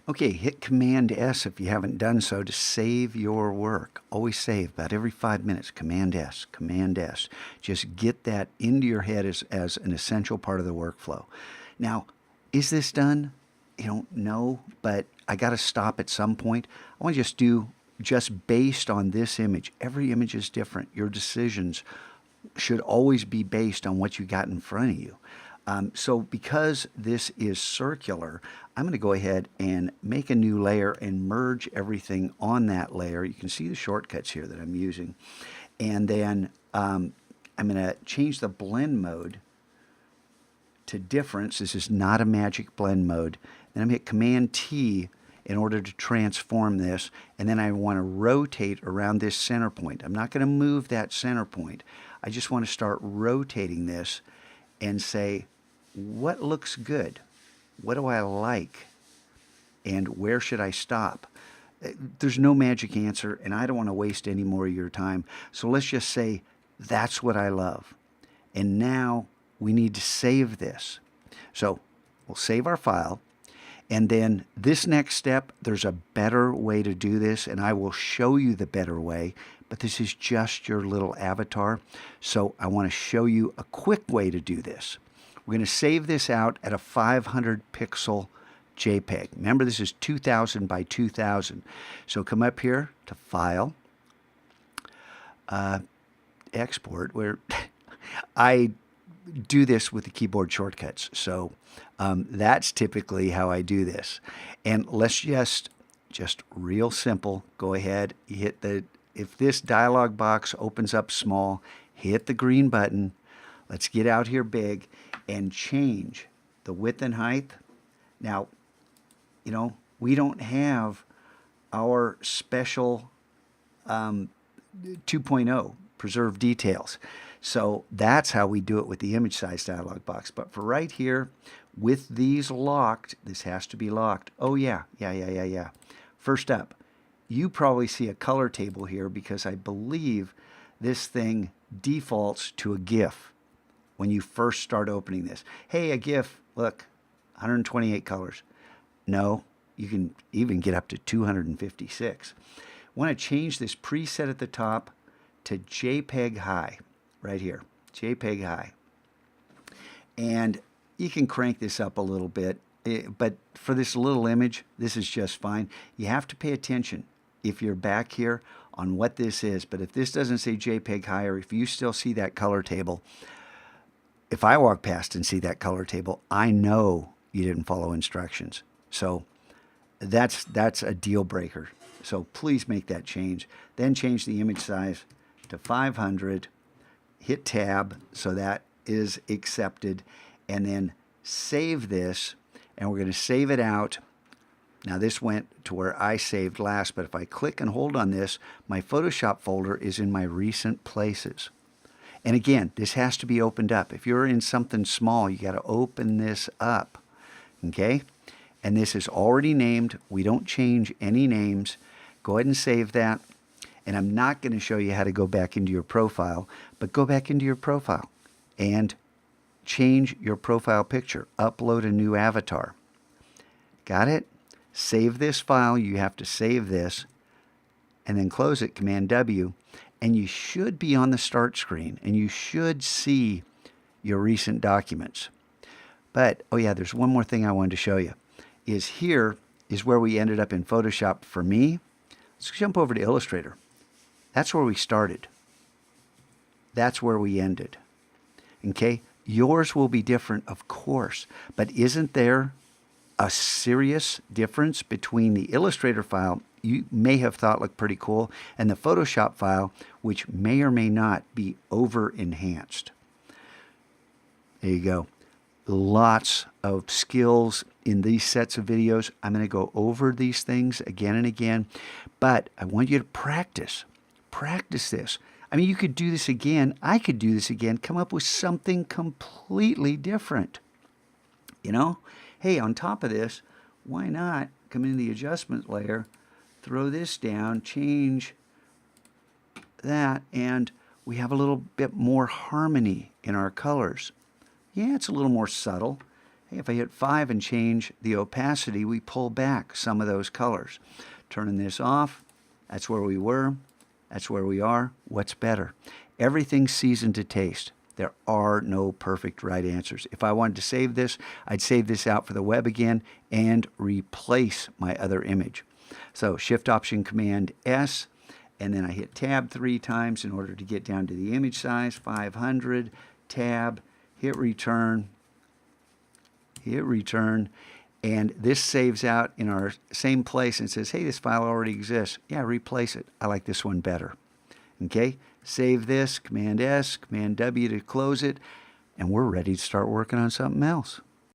Okay, hit Command S if you haven't done so to save your work. Always save about every 5 minutes. Command S, Command S. Just get that into your head as an essential part of the workflow. Now, is this done? You don't know, but I got to stop at some point. I want to just do just based on this image. Every image is different. Your decisions should always be based on what you got in front of you. So because this is circular, I'm going to go ahead and make a new layer and merge everything on that layer. You can see the shortcuts here that I'm using. And then I'm going to change the blend mode to difference. This is not a magic blend mode. Then I'm going to hit Command T in order to transform this. And then I want to rotate around this center point. I'm not going to move that center point. I just want to start rotating this and say, what looks good? What do I like? And where should I stop? There's no magic answer, and I don't want to waste any more of your time. So let's just say, that's what I love. And now we need to save this. So we'll save our file. And then this next step, there's a better way to do this, and I will show you the better way. But this is just your little avatar. So I want to show you a quick way to do this. We're going to save this out at a 500 pixel JPEG. Remember, this is 2000 by 2000. So come up here to File, Export, where I do this with the keyboard shortcuts. So that's typically how I do this. And let's just real simple, go ahead, you hit the, if this dialog box opens up small, hit the green button. Let's get out here big and change the width and height. Now, you know, we don't have our special 2.0 preserve details. So that's how we do it with the image size dialog box. But for right here, with these locked, this has to be locked. Oh yeah. First up, you probably see a color table here because I believe this thing defaults to a GIF when you first start opening this. Hey, a GIF, look, 128 colors. No, you can even get up to 256. Want to change this preset at the top to JPEG high, right here, JPEG high. And you can crank this up a little bit, but for this little image, this is just fine. You have to pay attention if you're back here on what this is. But if this doesn't say JPEG high, or if you still see that color table, if I walk past and see that color table, I know you didn't follow instructions. So that's a deal breaker. So please make that change. Then change the image size to 500. Hit Tab, so that is accepted. And then save this. And we're going to save it out. Now this went to where I saved last, but if I click and hold on this, my Photoshop folder is in my recent places. And again, this has to be opened up. If you're in something small, you got to open this up. Okay? And this is already named. We don't change any names. Go ahead and save that. And I'm not going to show you how to go back into your profile, but go back into your profile and change your profile picture. Upload a new avatar. Got it? Save this file. You have to save this and then close it, Command W. And you should be on the start screen, and you should see your recent documents. But, oh yeah, there's one more thing I wanted to show you. Is here is where we ended up in Photoshop for me. Let's jump over to Illustrator. That's where we started. That's where we ended. Okay? Yours will be different, of course. But isn't there a serious difference between the Illustrator file you may have thought looked pretty cool and the Photoshop file, which may or may not be over-enhanced? There you go. Lots of skills in these sets of videos. I'm going to go over these things again and again, but I want you to practice. Practice this. I mean, you could do this again. I could do this again. Come up with something completely different. You know? Hey, on top of this, why not come into the adjustment layer, throw this down, change that, and we have a little bit more harmony in our colors. Yeah, it's a little more subtle. Hey, if I hit 5 and change the opacity, we pull back some of those colors. Turning this off, that's where we were, that's where we are. What's better? Everything's seasoned to taste. There are no perfect right answers. If I wanted to save this, I'd save this out for the web again and replace my other image. So Shift Option Command S, and then I hit Tab 3 times in order to get down to the image size, 500, Tab, hit Return, and this saves out in our same place and says, hey, this file already exists. Yeah, replace it. I like this one better. Okay, save this, Command S, Command W to close it, and we're ready to start working on something else.